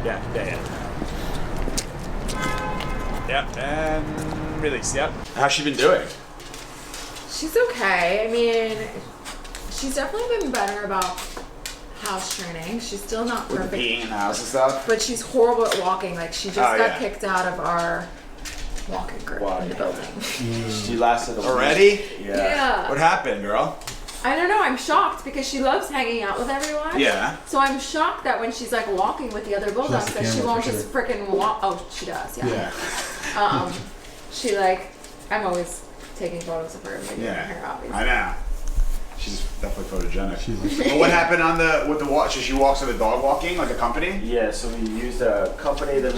Yeah. Yep, and release, yep. How's she been doing? She's okay. I mean, she's definitely been better about house training. She's still not perfect. With peeing in the house and stuff? But she's horrible at walking. Like, she just got kicked out of our walking group in the building. She lasted already? Yeah. What happened, girl? I don't know. I'm shocked because she loves hanging out with everyone. Yeah. So I'm shocked that when she's like walking with the other bulldogs, that she won't just freaking walk. Oh, she does. Yeah. She like, I'm always taking photos of her and making her hair obvious. I know. She's definitely photogenic. But what happened with the walk? So she walks with a dog walking, like a company? Yeah, so we used a company that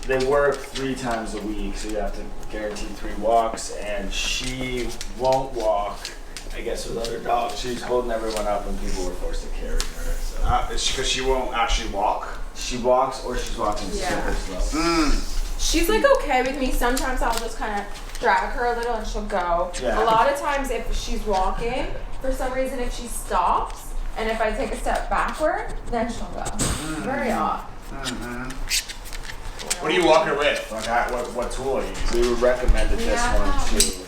they work 3 times a week, so you have to guarantee 3 walks, and she won't walk, I guess, with other dogs. She's holding everyone up and people were forced to carry her. So. It's because she won't actually walk? She walks or she's walking super slow. She's like okay with me. Sometimes I'll just kind of drag her a little and she'll go. Yeah. A lot of times if she's walking, for some reason if she stops and if I take a step backward, then she'll go. Very odd. What do you walk her with? Like, what tool are you using? We would recommend this one to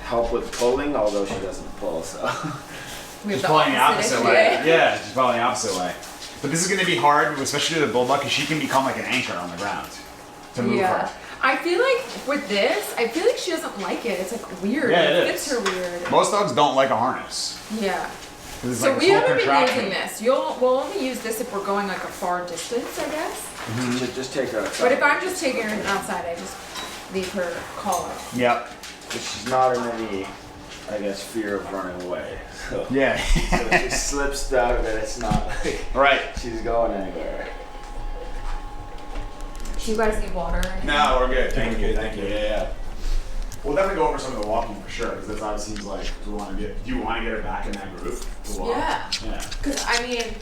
help with pulling, although she doesn't pull, so. She's pulling the opposite way. Yeah, she's pulling the opposite way. But this is going to be hard, especially with the bulldog, because she can become like an anchor on the ground to move her. I feel like with this, I feel like she doesn't like it. It's like weird. Yeah, it fits her weird. Most dogs don't like a harness. Yeah. So we haven't been using this. We'll only use this if we're going like a far distance, I guess. Just take her outside. But if I'm just taking her outside, I just leave her collar. Yep. But she's not in any, I guess, fear of running away. So. Yeah. So if she slips out of it, it's not like she's going anywhere. Do you guys need water? No, we're good. Thank you. Yeah. We'll definitely go over some of the walking for sure, because that obviously seems like do you want to get her back in that group to walk? Yeah. Yeah. Because I mean,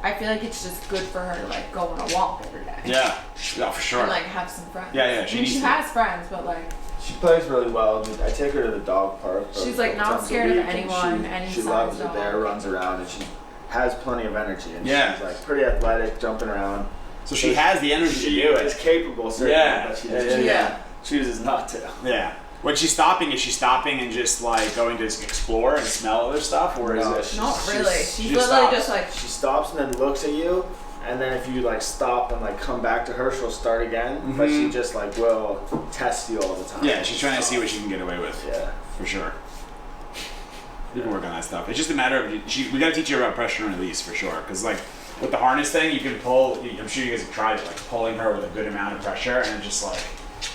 I feel like it's just good for her to like go on a walk every day. Yeah. Yeah, for sure. And like have some friends. Yeah. She has friends, but like. She plays really well. I take her to the dog park. She's like not scared of anyone. She loves it there, runs around, and she has plenty of energy. And she's like pretty athletic, jumping around. So she has the energy to do it. She's capable, certainly, but she just chooses not to. Yeah. When she's stopping, is she stopping and just like going to explore and smell other stuff, or is it? Not really. She's literally just like. She stops and then looks at you, and then if you like stop and like come back to her, she'll start again. But she just like will test you all the time. Yeah, she's trying to see what she can get away with. Yeah, for sure. We can work on that stuff. It's just a matter of we gotta teach her about pressure and release for sure, because like. With the harness thing, you can pull, I'm sure you guys have tried it, like pulling her with a good amount of pressure and just like,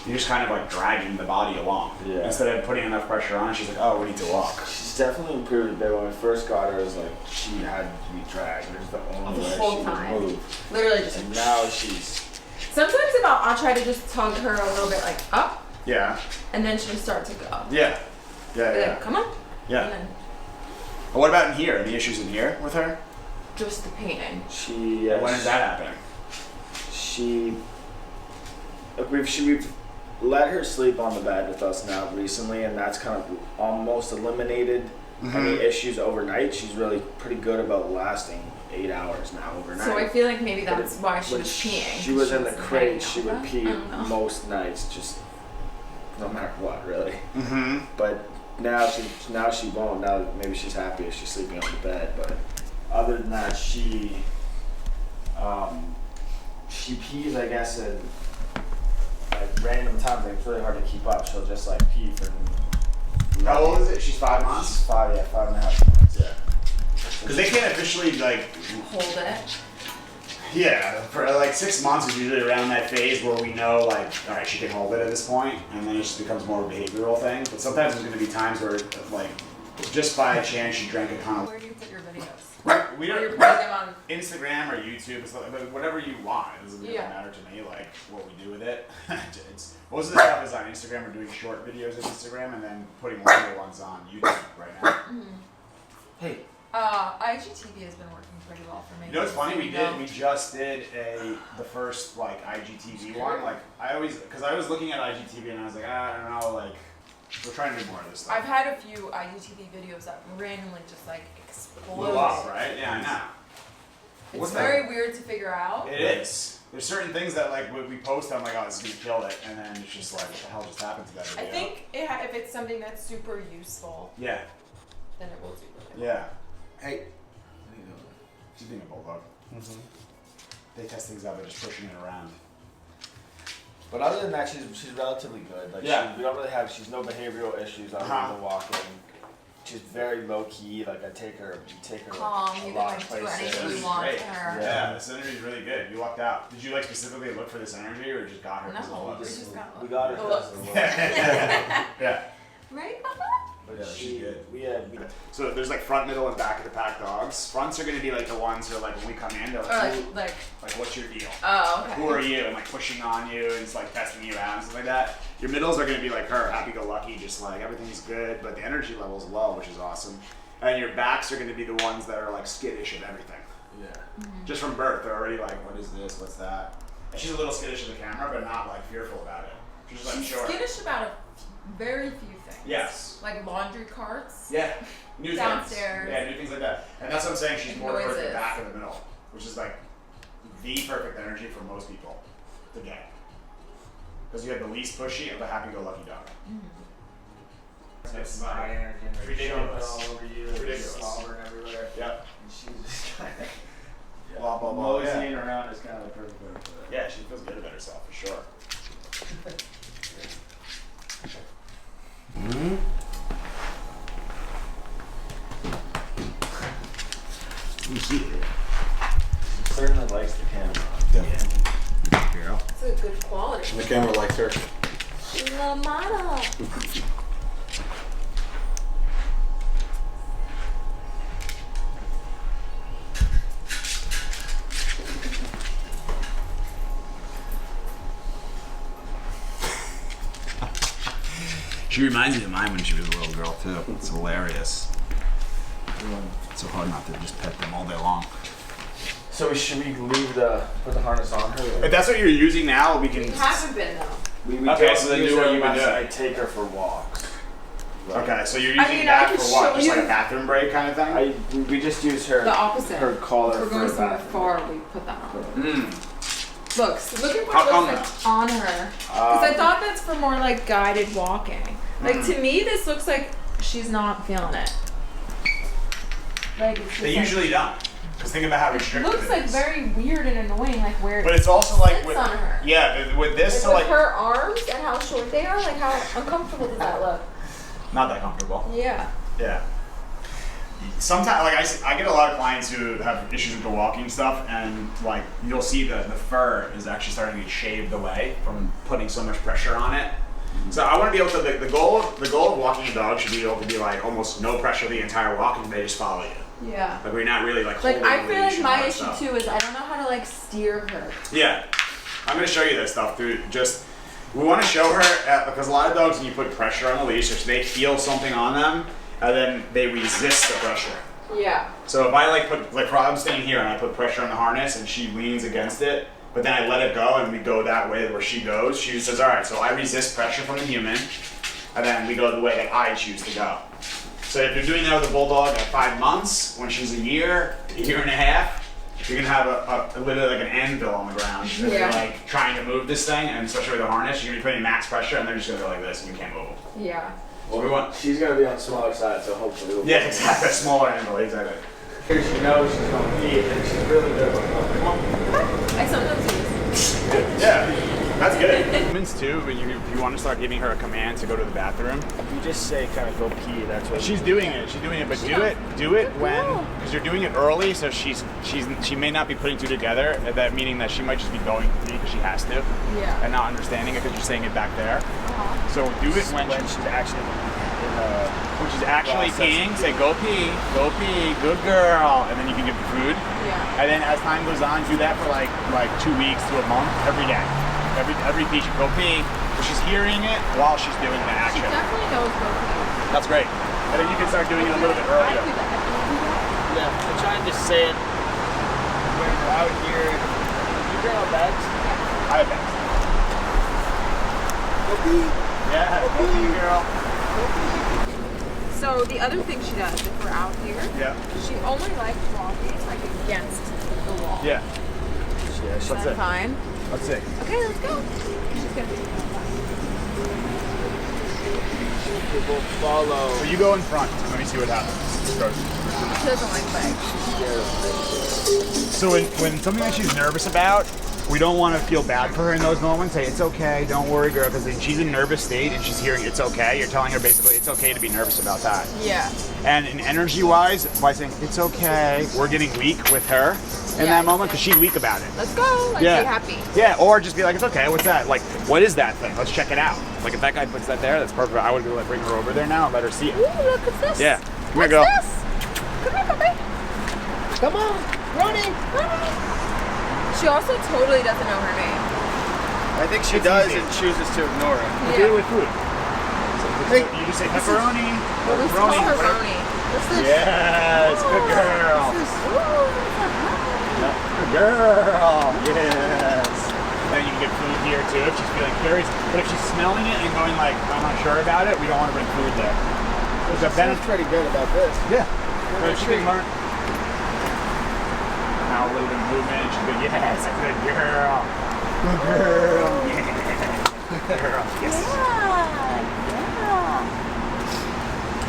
you're just kind of like dragging the body along. Yeah. Instead of putting enough pressure on, she's like, oh, we need to walk. She's definitely improved a bit. When we first got her, it was like, she had to be dragged. It was the only way she would move. Literally just. And now she's. Sometimes I'll try to just tug her a little bit like up. Yeah. And then she'll start to go. Yeah. Yeah. Like, come on. Yeah. And then, but what about in here? Any issues in here with her? just the painting. When is that happening? We've let her sleep on the bed with us now recently, and that's kind of almost eliminated any issues overnight. She's really pretty good about lasting 8 hours now overnight. So I feel like maybe that's why she was peeing. She was in the crate. She would pee most nights, just no matter what, really. But now she won't. Now maybe she's happy if she's sleeping on the bed, but. Other than that, she pees, I guess, at like random times. Like, it's really hard to keep up. She'll just like pee for. How old is it? She's 5 months. She's 5.5 months. Yeah. Because they can't officially like hold it. Yeah, for like 6 months is usually around that phase where we know like, all right, she can hold it at this point, and then it just becomes more of a behavioral thing. But sometimes there's going to be times where like, just by chance she drank a ton of. Where do you put your videos? Right, we don't. You're putting them on Instagram or YouTube, but whatever you want. It doesn't really matter to me, like what we do with it. Most of the stuff is on Instagram. We're doing short videos on Instagram and then putting longer ones on YouTube right now. Hey. IGTV has been working pretty well for me. You know what's funny? We just did the first like IGTV one. Like I was looking at IGTV and I was like, I don't know, like. We're trying to do more of this stuff. I've had a few IGTV videos that randomly just like exploded. Blew up, right? Yeah, I know. It's very weird to figure out. It is. There's certain things that like when we post, I'm like, oh, this is gonna kill it, and then it's just like, what the hell just happened to that video? I think if it's something that's super useful, yeah, then it will do really well. yeah. Hey, what are you doing? She's being a bulldog. Mm-hmm. They test things out by just pushing it around. But other than that, she's relatively good. Like we don't really have. She's no behavioral issues other than the walking. She's very low key. Like I take her calm. a You lot can of like do places. anything you want to her. Yeah, this energy is really good. You lucked out. Did you like specifically look for this energy, or just got her? No, we just got we got her. Yeah. Right, Papa? But yeah, she's good. We had. So there's like front, middle, and back of the pack dogs. Fronts are gonna be like the ones who are like when we come in, they're like, like what's your deal? Oh, okay. Who are you? And like pushing on you and it's like testing you out and stuff like that. Your middles are gonna be like her, happy-go-lucky, just like everything's good, but the energy level's low, which is awesome. And your backs are gonna be the ones that are like skittish of everything. Yeah. Mm-hmm. Just from birth, they're already like, what is this? What's that? And she's a little skittish of the camera, but not like fearful about it. She's just like, sure. Skittish about very few things. Yes. Like laundry carts. Yeah. New Downstairs. things. Yeah, new things like that. And that's what I'm saying, she's more towards the Noises. back of the middle, which is like the perfect energy for most people to get. Because you have the least pushy of the happy-go-lucky dog. Mm-hmm. It's high energy and ridiculous. all over you. Ridiculous. Slobbering everywhere. Yep. And she's just kind of Blah, blah, blah. moseying around is kind of the perfect word for that. Yeah, she feels good about herself, for sure. Mm-hmm. She certainly likes the camera. Yeah. Girl. It's a good quality. The camera likes her. She's a model. She reminds me of mine when she was a little girl, too. It's hilarious. It's so hard not to just pet them all day long. So should we put the harness on her? If that's what you're using now, we can... We haven't been though. We Okay, don't so then use do what her you've been unless doing. I take her for walks. Okay, so you're I using mean, that I could for what? show Just like you- a bathroom break kind of thing? We just use her. The opposite. Her collar If we're for going a somewhere bathroom. far, we put that on. Look at How what come it looks like on her. Because I thought that's for more like guided walking. Like to me, this looks like she's not feeling it. Like it's just They like, usually don't. Because think about how it restricted looks it like is. very weird and annoying, like where But it's also like sits with... on her. Yeah, with this, so with like... her arms and how short they are, like how uncomfortable does that look? Not that comfortable. Yeah. Yeah. Sometimes, like I get a lot of clients who have issues with the walking stuff, and like you'll see the fur is actually starting to get shaved away from putting so much pressure on it. So I want to be able to. The goal of walking a dog should be able to be like almost no pressure the entire walk, and they just follow you. Yeah. Like we're not really like. Like holding I the feel leash like and my all that issue stuff. too is I don't know how to like steer her. Yeah, I'm gonna show you this stuff through just. We want to show her because a lot of dogs, when you put pressure on the leash, they feel something on them, and then they resist the pressure. Yeah. So if I I'm staying here and I put pressure on the harness and she leans against it, but then I let it go and we go that way where she goes, she says, all right, so I resist pressure from the human, and then we go the way that I choose to go. So if you're doing that with a bulldog at 5 months, when she's a year and a half, you're gonna have a literally like an anvil on the ground. And Yeah. you're like trying to move this thing, and especially with the harness, you're gonna be putting max pressure, and they're just gonna go like this, and you can't move them. Yeah. Well, we want. She's gonna be on the smaller side, so hopefully. We'll Yeah, exactly. Smaller anvil, exactly. She knows she's gonna pee, and she's really good about it. Come on. I sometimes use. Yeah, that's good. Humans too, when if you want to start giving her a command to go to the bathroom. You just say kind of go pee. That's what. She's doing it. But do it when because you're doing it early, so she may not be putting two together. That meaning that she might just be going to pee because she has to, Yeah. and not understanding it because you're saying it back there. So do it when she's actually when she's actually peeing. Say go pee, good girl, and then you can give the food. Yeah. And then as time goes on, do that for like 2 weeks to a month every day. Every pee, she go pee. But she's hearing it while she's doing the She action. definitely knows both of you. That's great. And then you can start doing it a little bit I earlier. do that. Yeah, I'm trying to say it when you're out here. You bring out bags? I have bags. Go pee. Yeah, go pee, girl. So the other thing she does, if we're out here, Yeah. she only likes walking like against the the wall. Yeah. Yeah, Let's see. Fine. Let's see. Okay, let's go. She's good. People follow. So you go in front. Let me see what happens. She doesn't like legs. So when something that she's nervous about, we don't want to feel bad for her in those moments. Say, it's okay, don't worry, girl, because she's in a nervous state and she's hearing it's okay. You're telling her basically it's okay to be nervous about that. Yeah. And in energy-wise, by saying it's okay, we're getting weak with her in that moment because she's weak about it. Let's go. Like, Yeah. be happy. Yeah, or just be like, it's okay, what's that? Like, what is that thing? Let's check it out. Like, if that guy puts that there, that's perfect. I would bring her over there now and let her see it. Ooh, look at this. Yeah. Come here, What's girl. this? Come here, puppy. Come on, running. She also totally doesn't know her name. I think she It's does easy. and chooses to ignore it. Do it with food. Hey, You just say pepperoni. Well, we call her whatever. Roni. What's this? Yes, good girl. This is, ooh, Good girl. Yes. Then you can get food here too if she's feeling curious. But if she's smelling it and going like, I'm not sure about it, we don't want to bring food there. There's a Ben's pretty good about this. Yeah. So she can learn. Now a little bit of movement. She's good. Yes, good girl. Good girl. Yeah. Good girl. Yes.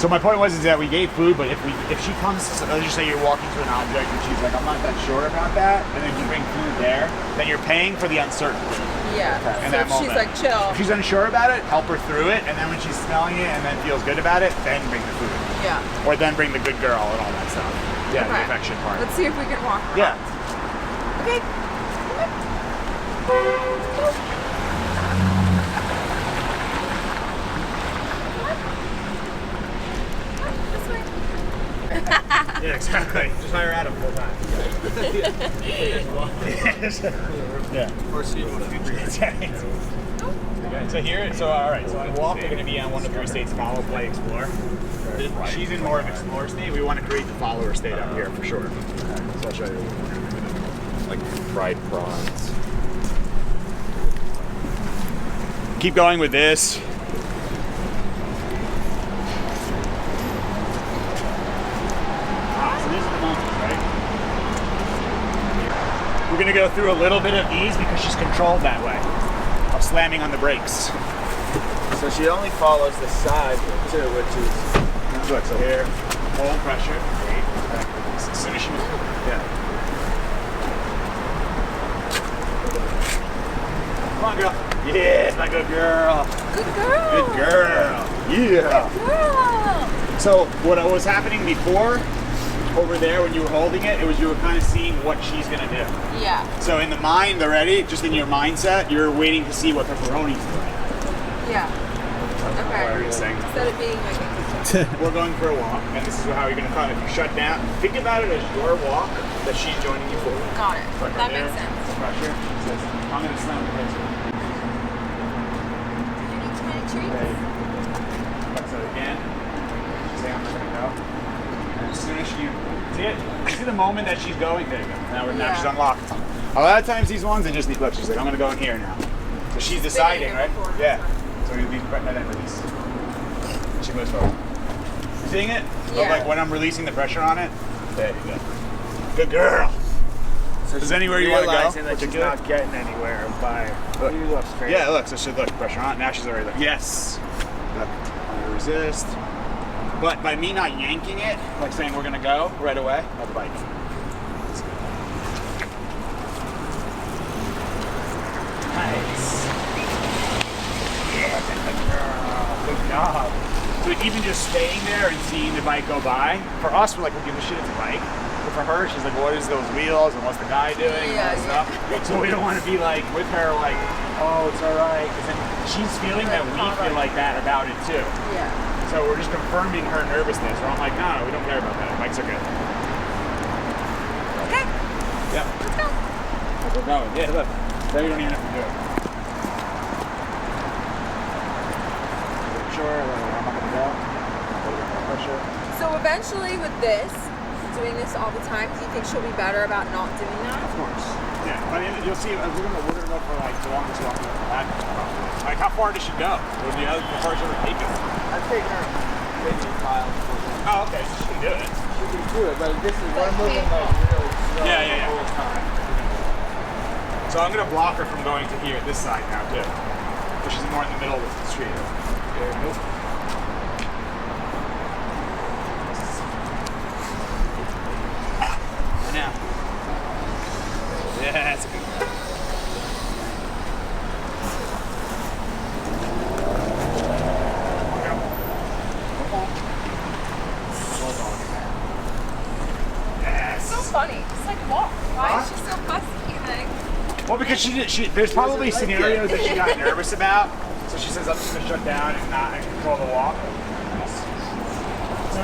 So my point was is that we gave food, but if she comes, let's just say you're walking to an object and she's like, I'm not that sure about that, and then you bring food there, then you're paying for the uncertainty. yeah. In So that if she's moment. like chill. If she's unsure about it, help her through it, and then when she's smelling it and then feels good about it, then bring the food. Yeah. Or then bring the good girl and all that stuff. Yeah, the Okay. affection part. Let's see if we can walk around. Yeah. Okay. This way. Yeah, exactly. Just hire Adam full time. Yeah. So here, all right. So on walk, we're going to be on 1 of 3 states: follow, play, explore. She's in more of explore state. We want to create the follower state up here for sure. So I'll show you. Like fried prawns. Keep going with this. So these are the moments, right? We're gonna go through a little bit of these because she's controlled that way. Of slamming on the brakes. So she only follows the side too, which is Look, so here, hold pressure. Great. As soon as she moves. Yeah. Come on, girl. Yes, my good girl. Good girl. Good girl. Yeah. Girl. So what was happening before, over there when you were holding it, it was you were kind of seeing what she's gonna do. Yeah. So in the mind already, just in your mindset, you're waiting to see what Pepperoni's doing. Yeah. Okay. Everything. Instead of being like, We're going for a walk, and this is how you're gonna come. If you shut down, think about it as your walk that she's joining you for. got it. Like That right makes there, sense. Pressure. Says, I'm gonna slam the brakes. Did you need too many treats? So again, say I'm not gonna go. And as soon as you see it, see the moment that she's going, there you go. Now Yeah. she's unlocked. A lot of times these ones, they just need, look, she's like, I'm gonna go in here now. So she's deciding, right? Yeah. So we put that in release. She moves forward. You seeing it? Yeah. Look like when I'm releasing the pressure on it. There you go. Good girl. so Is she's anywhere you wanna go? realizing that she's Particular? not getting anywhere by Look. you look straight. Yeah, look, so she look, pressure on. Now she's already like, yes. Look, I resist. But by me not yanking it, like saying we're gonna go right away, I'll bite. Nice. Yeah, good girl. Good job. So even just staying there and seeing the bike go by, for us, we're like, we'll give a shit, it's a bike. But for her, she's like, what is those wheels and what's the guy doing and all that stuff. So we don't want to be like with her like, oh, it's all right. Because then she's feeling that we feel like that about it too. Yeah. So we're just confirming her nervousness. Where I'm like, no, we don't care about that. Bikes are good. Okay. Yep. Let's go. We're going. Yeah, look. There you don't even have to do it. Sure, I'm not gonna go. Pressure. So eventually with this, doing this all the time, do you think she'll be better about not doing that? Of course. Yeah, but you'll see. We're gonna go for like the longest walk we've ever had. Like, how far does she go? How far should we take it? I've taken her maybe a mile. Oh, okay, so she can do it. She can do it, but this is one moving like really Yeah. So I'm gonna block her from going to here, this side now too. Which is more in the middle of the street. Nope. Now. Yeah, that's a good one. Funny. It's like, what? Why is she so fussy? Like, well, because there's probably scenarios that she got nervous about, so she says, I'm just gonna shut down and not control the walk. So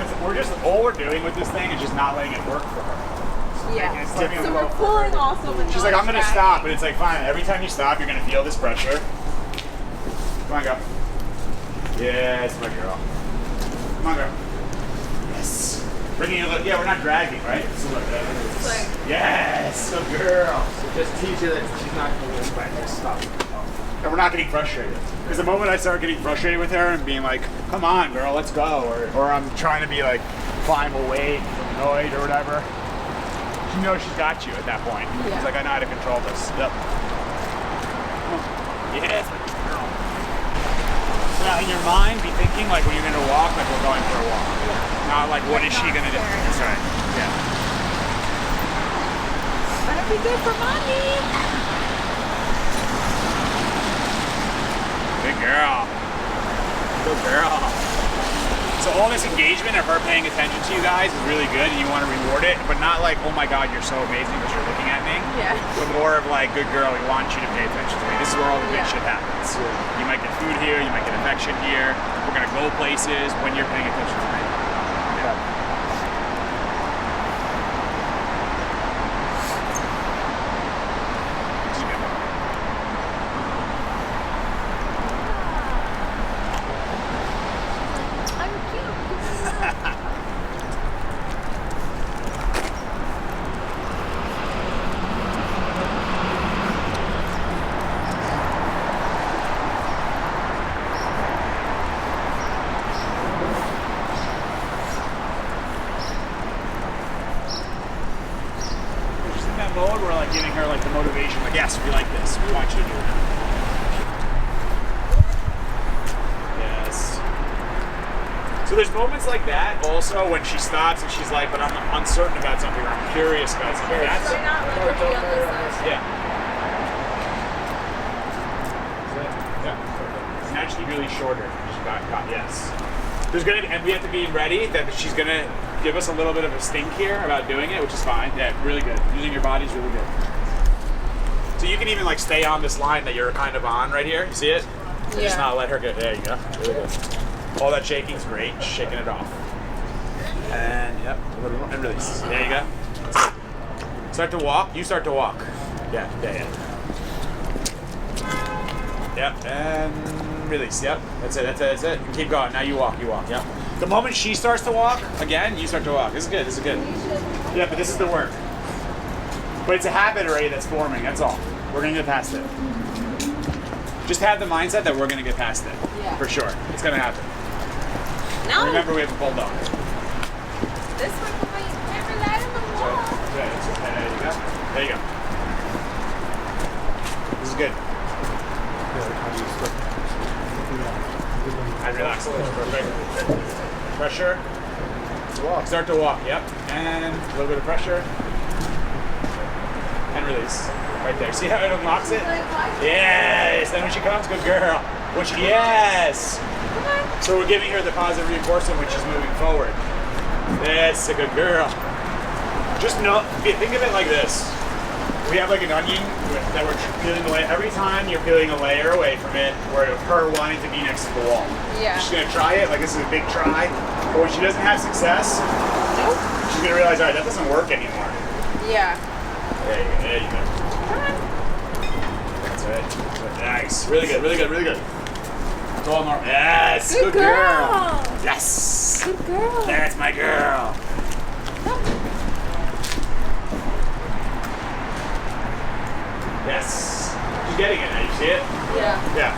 all we're doing with this thing is just not letting it work for her. yeah. It's So we're pulling also with she's like, I'm gonna stop, but it's like, fine, every time you stop, you're gonna feel this pressure. Come on, go. Yes, my girl. Come on, girl. Yes. Bringing it, yeah, we're not dragging, right? So look, yes, good girl. So just teach her that she's not going to win. Just stop. And we're not getting frustrated. Because the moment I start getting frustrated with her and being like, come on, girl, let's go, or I'm trying to be like, climb away, annoyed or whatever, she knows she's got you at that point. Yeah. She's like, I know how to control this. Yep. Yes, girl. So now in your mind, be thinking like when you're going to walk, like we're going for a walk. Not like, what is she gonna do? That's right. Yeah. Better be good for mommy. Good girl. Good girl. So all this engagement of her paying attention to you guys is really good, and you want to reward it, but not like, oh my God, you're so amazing because you're looking at me. Yeah. But more of like, good girl, we want you to pay attention to me. This is where all the big shit happens. You might get food here, you might get affection here. We're gonna go places when you're paying attention to me. Yeah. Mode, we're like giving her like the motivation, like, yes, we like this, we want you to do it. Yes. So there's moments like that also when she stops and she's like, but I'm uncertain about something, or I'm curious about something. That's Why not let her be on this side? yeah. It's naturally really shorter. She's got yes. There's gonna and we have to be ready that she's gonna give us a little bit of a stink here about doing it, which is fine. Yeah, really good. Using your body is really good. So you can even like stay on this line that you're kind of on right here. You see it? Yeah. Just not let her go. There you go. Really good. All that shaking's great. Just shaking it off. And yep, a little more. And release. There you go. Start to walk. You start to walk. Yeah. Yep. And release. Yep. That's it. And keep going. Now you walk. Yep. The moment she starts to walk, again, you start to walk. This is good. Yeah, but this is the work. But it's a habit already that's forming, that's all. We're gonna get past it. Just have the mindset that we're gonna get past it. Yeah. For sure. It's gonna happen. No. Remember, we have a bulldog. This one, I never let him walk. There you go. This is good. And relax. Perfect. Pressure. Start to walk, yep. And a little bit of pressure. And release. Right there. See how it unlocks it? Yes! Then when she comes, good girl. Yes! So we're giving her the positive reinforcement when she's moving forward. That's a good girl. Just think of it like this. We have like an onion that we're peeling away. Every time you're peeling a layer away from it, where her wanting to be next to the wall. Yeah. She's gonna try it, like this is a big try. But when she doesn't have success, she's gonna realize, all right, that doesn't work anymore. Yeah. There you go. That's right. Nice. Really good. It's all normal. Yes. Good girl. Yes. Good girl. That's my girl. Yes. She's getting it. You see it? Yeah. Yeah.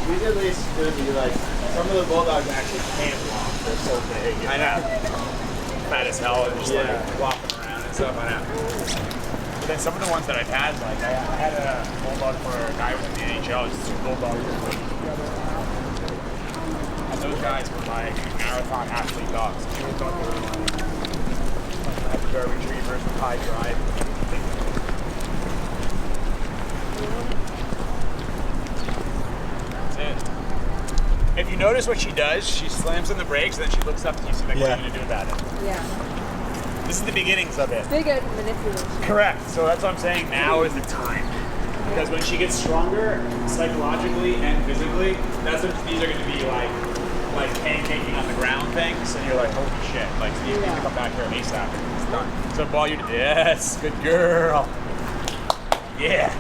She's at least going to be like Some of the bulldogs actually can't walk. They're so big. I know. Fat as hell and just like flopping around and stuff. I know. But then some of the ones that I've had, like I had a bulldog for a guy within the NHL, just 2 bulldogs together. And those guys were like marathon athlete dogs. You would thought they were like Labrador retrievers with high drive. That's it. If you notice what she does, she slams on the brakes and then she looks up and you see like, what are you going to do about it? Yeah. This is the beginnings of it. Big manipulation. Correct. So that's what I'm saying. Now is the time. Because when she gets stronger, psychologically and physically, that's what these are going to be like pancaking on the ground things. And you're like, holy shit. Like, so you need to come back here ASAP. It's done. So while you're, yes, good girl. Yeah.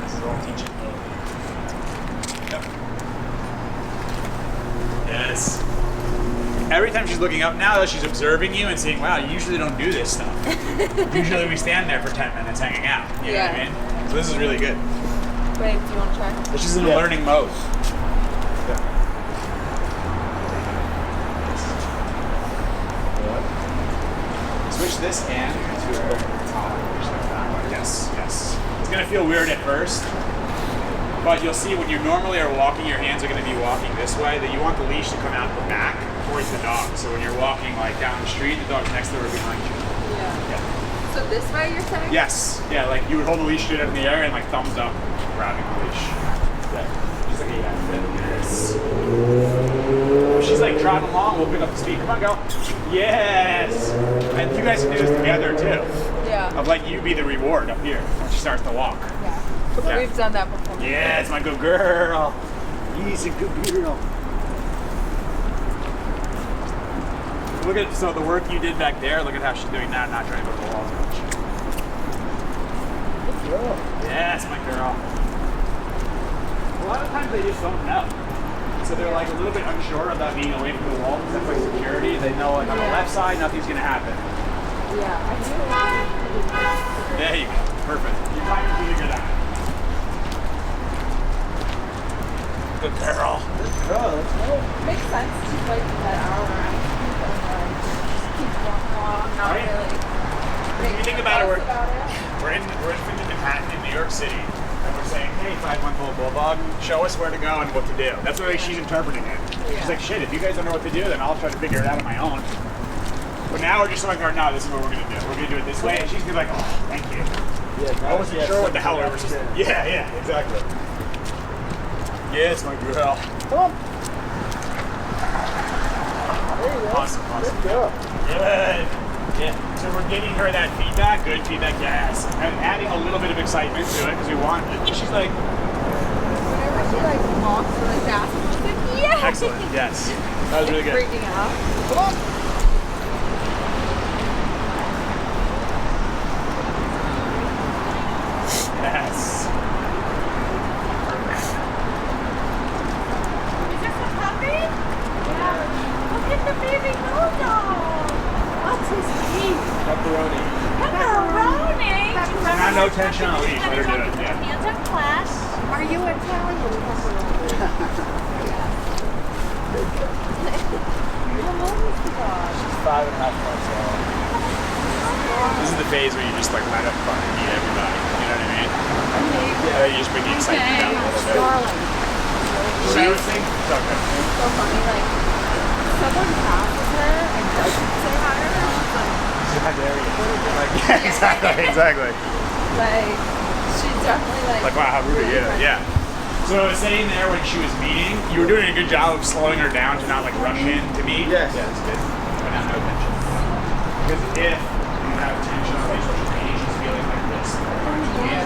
This is all teaching mode. Yep. Yes. Every time she's looking up now, she's observing you and saying, wow, you usually don't do this stuff. Usually we stand there for 10 minutes hanging out. You know what I mean? So this is really good. Babe, do you want to try? But she's in a learning mode. Switch this hand to the top. Yes, yes. It's going to feel weird at first. But you'll see when you normally are walking, your hands are going to be walking this way, that you want the leash to come out the back towards the dog. So when you're walking like down the street, the dog's next door or behind you. Yeah. So this way you're saying? Yes. Yeah, like you would hold the leash straight up in the air and like thumbs up, grabbing the leash. Yeah. Just like yes. She's like trotting along, we'll pick up the speed. Come on, go. Yes. And you guys can do this together too. Yeah. Of like you be the reward up here when she starts to walk. Yeah. Yeah. We've done that before. Yeah, it's my good girl. He's a good girl. Look at so the work you did back there. Look at how she's doing now, not trying to go to the walls much. Good girl. Yes, my girl. A lot of times they just don't know, so they're like a little bit unsure about being away from the wall. That's like security. They know like on the left side, nothing's gonna happen. Yeah, I do. There you go. Perfect. You finally figured it out. Good girl. Good girl. Let's go. Makes sense to like that hour around. Keep walking along, not Right. really. If you think about it, we're in Manhattan in New York City, and we're saying, hey, 5-month-old bulldog, show us where to go and what to do. That's the way she's interpreting it. She's like, shit, if you guys don't know what to do, then I'll try to figure it out on my own. But now we're just like, no, this is what we're gonna do. We're gonna do it this way, and she's gonna be like, oh, thank you. Yeah, I wasn't sure what the hell we were supposed to do. Yeah, exactly. Yes, my girl. Come on. There you go. Awesome. Good girl. Good. Yeah. So we're getting her that feedback, good feedback, yes. And adding a little bit of excitement to it because we want it. And she's like, Whenever she like walks really fast, she's like, yeah. excellent, yes. That was really good. Freaking out. Come on. Yes. Is this a puppy? Yeah. Look at the baby bulldog. What's his name? Pepperoni. Pepperoni. Not no tension on the leash. Let her do it. Yeah. Hands up, class. Are you Italian? How old is the dog? She's 5.5 months old. This is the phase where you just like let it fucking eat everybody. You know what I mean? Yeah. You just bring the excitement down a little bit. Darling. Seriously? It's okay. So funny, like, someone passes her and doesn't say hi to her, she's like, How dare you? Like, yeah, exactly. like, she's definitely like, Like, wow, how rude are you? friendly. Yeah. So sitting there when she was meeting, you were doing a good job of slowing her down to not like rush in to meet. Yes. Yeah, it's good. But not no tension. Because if you have tension on the social media, she's feeling like this.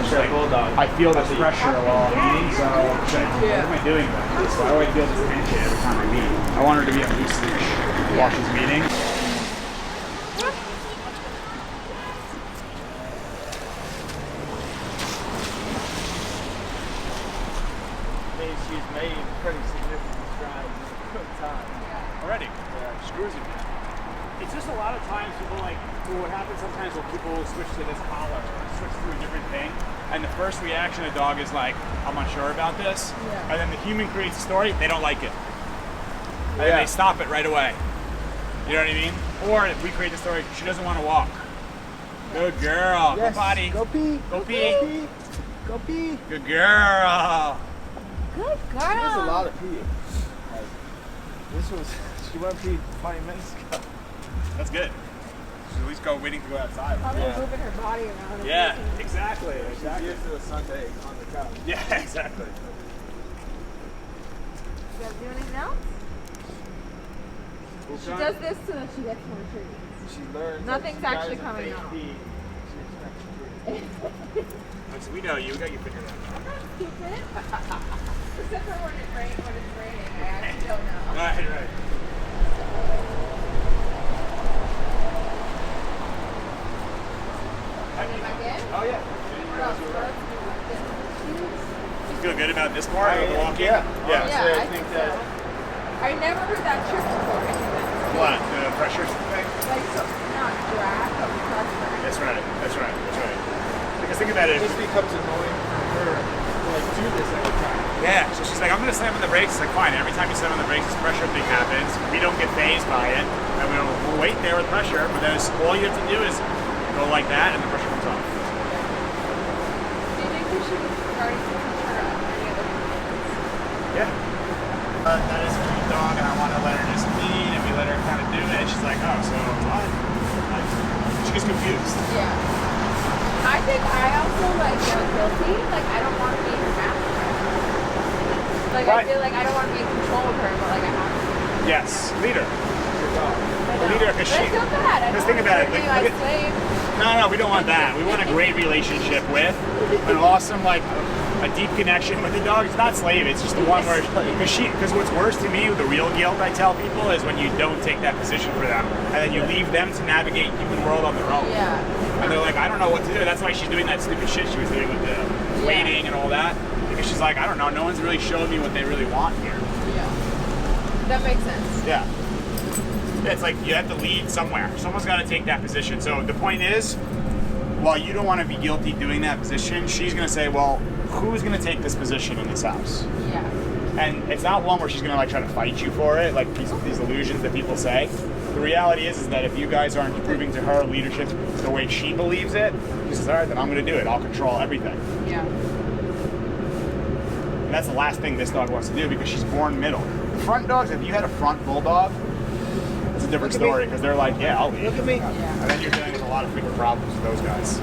She's a bulldog. I feel this pressure while I'm meeting, so what am I doing about this? Why do I feel this tension every time I meet? I want her to be a loose leash while she's meeting. She's made pretty significant strides in a quick time. Already? Yeah. Screws in. It's just a lot of times people like, well, what happens sometimes when people will switch to this collar or switch to a different thing, and the first reaction of the dog is like, I'm unsure about this, and then the human creates a story, they don't like it. And then they stop it right away. You know what I mean? Or if we create the story, she doesn't want to walk. Good girl. Yes. Go potty. Go pee. Go pee. Go pee. Good girl. Good girl. There's a lot of pee. Like, this was, she went pee 20 minutes ago. That's good. She's at least waiting to go outside. Probably moving her body around. and Yeah, making- exactly. She's used to a Sunday on the couch. Yeah, exactly. You guys do anything else? She does this so that she gets more treats. She learns. Nothing's that she actually guys are coming fake out. pee. She expects treats. So we know you. We got you figured out. I'm not stupid. Except for when it's raining. I actually don't know. Right. Back in? Oh yeah. What else? What else do you like? You feel good about this part of the walking? Yeah. Yeah. Honestly, Yeah, I think that. so. I never heard that trick before. I think that's What? The pressure thing? like so, not drag, but pressure. That's right. Because think about it. It just becomes annoying for her to like do this every time. Yeah. So she's like, I'm gonna slam on the brakes. It's like, fine. Every time you slam on the brakes, this pressure thing happens. We don't get phased by it, and we'll wait there with pressure. But then all you have to do is go like that, and the pressure comes off. Do you think we should be starting to teach her any other things? Yeah. That is a cute dog, and I want to let her just lead, and we let her kind of do it. She's like, oh, so what? Like, she gets confused. Yeah. I think I also like feel guilty. Like I don't want to be her master. Like I Right. feel like I don't want to be in control of her, but like I have to. Yes, leader. I Lead her, know. because But she. I feel bad. I Because don't think want about it. her to be Like, my look at- slave. No, we don't want that. We want a great relationship with, an awesome, like, a deep connection with the dog. It's not slave. It's just the one where, because what's worse to me, the real guilt I tell people is when you don't take that position for them, and then you leave them to navigate human world on their own. Yeah. And they're like, I don't know what to do. That's why she's doing that stupid shit she was doing with the waiting and all that. Because she's like, I don't know. No one's really showing me what they really want here. Yeah. That makes sense. Yeah. It's like you have to lead somewhere. Someone's got to take that position. So the point is, while you don't want to be guilty doing that position, she's going to say, well, who's going to take this position in this house? Yeah. And it's not one where she's going to like try to fight you for it, like these illusions that people say. The reality is that if you guys aren't proving to her leadership the way she believes it, she says, all right, then I'm going to do it. I'll control everything. Yeah. And that's the last thing this dog wants to do because she's born middle. Front dogs, if you had a front bulldog, it's a different story because they're like, yeah, I'll lead. Look at me. Yeah. And then you're dealing with a lot of freaking problems with those guys.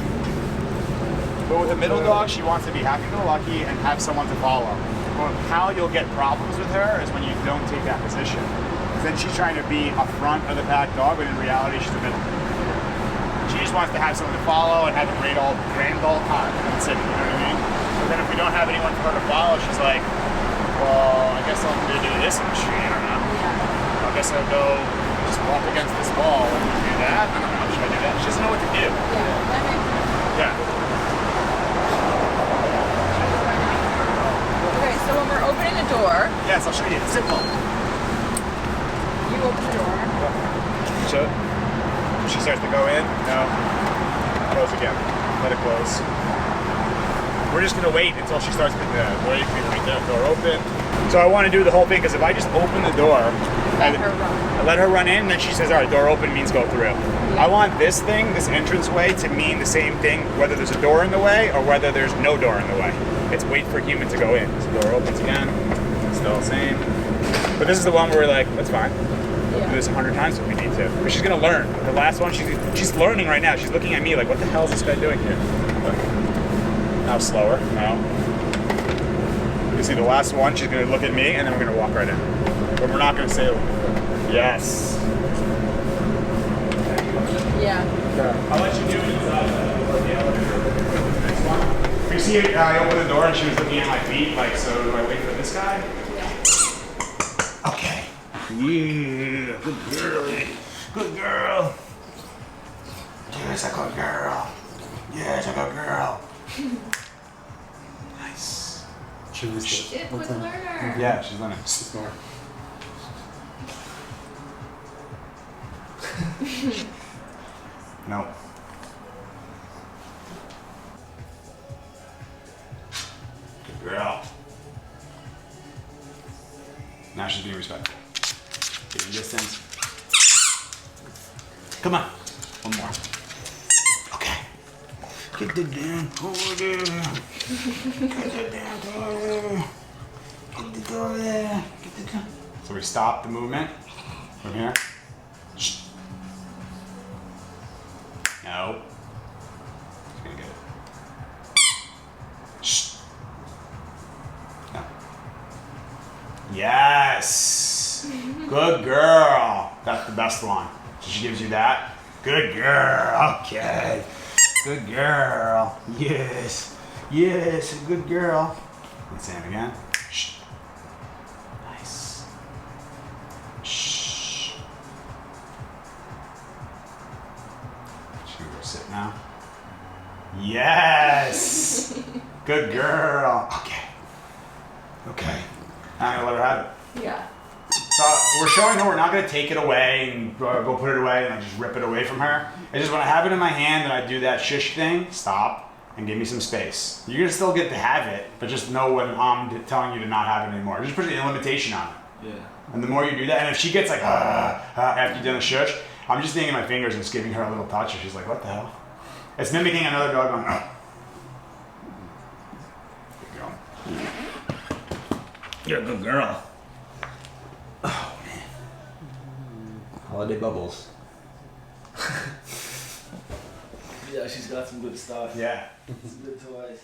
But with a middle dog, she wants to be happy-go-lucky and have someone to follow. But how you'll get problems with her is when you don't take that position. Then she's trying to be a front of the pack dog, but in reality, she's a middle. She just wants to have someone to follow and have a grand old time. That's it, you know what I mean? But then if we don't have anyone for her to follow, she's like, well, I guess I'll do this in the street, I don't know. Yeah. I guess I'll go just walk against this wall and do that. I don't know, should I do that? She doesn't know what to do. Yeah. That makes sense. Yeah. Okay, so when we're opening the door, Yes, I'll show you. It's simple. you open the door. Show it. She starts to go in. No. Close again. Let it close. We're just gonna wait until she starts putting the door. You can leave the door open. So I want to do the whole thing because if I just open the door, Let her run. I let her run in, and then she says, "All right, door open means go through." I want this thing, this entranceway, to mean the same thing, whether there's a door in the way or whether there's no door in the way. It's wait for human to go in. So the door opens again. Still the same. But this is the one where we're like, that's fine. We'll do this 100 times if we need to. But she's gonna learn. The last one, she's learning right now. She's looking at me like, what the hell is this guy doing here? Look. Now slower. Now. You see the last one, she's gonna look at me and then we're gonna walk right in. But we're not gonna say, yes. Yeah. I'll let you do it inside the elevator. Next one. You see, I opened the door and she was looking at my feet, like, so do I wait for this guy? Yeah. Okay. Yeah, good girl. Good girl. Yes, a good girl. Yes, a good girl. Nice. She's a quick learner. Yeah, she's learning. No. Good girl. Now she's being respectful. Giving distance. Come on. One more. Okay. Get the damn over there. Get the damn over. Get the door there. Get the door. So we stop the movement from here. Shh. No. She's gonna get it. Shh. No. Yes. Good girl. That's the best one. So she gives you that. Good girl. Okay. Good girl. Yes. Yes. Good girl. Let's say it again. Shh. Nice. Shh. She's gonna go sit now. Yes. Good girl. Okay. Okay. I'm gonna let her have it. Yeah. So we're showing her we're not going to take it away and go put it away and like just rip it away from her. I just when I have it in my hand and I do that shush thing, stop and give me some space. You're going to still get to have it, but just know when I'm telling you to not have it anymore. Just put a limitation on it. Yeah. And the more you do that, and if she gets like, after you've done the shush, I'm just taking my fingers and just giving her a little touch and she's like, what the hell? It's mimicking another dog going, Good girl. You're a good girl. Oh man. Holiday bubbles. Yeah, she's got some good stuff. Yeah. Some good toys.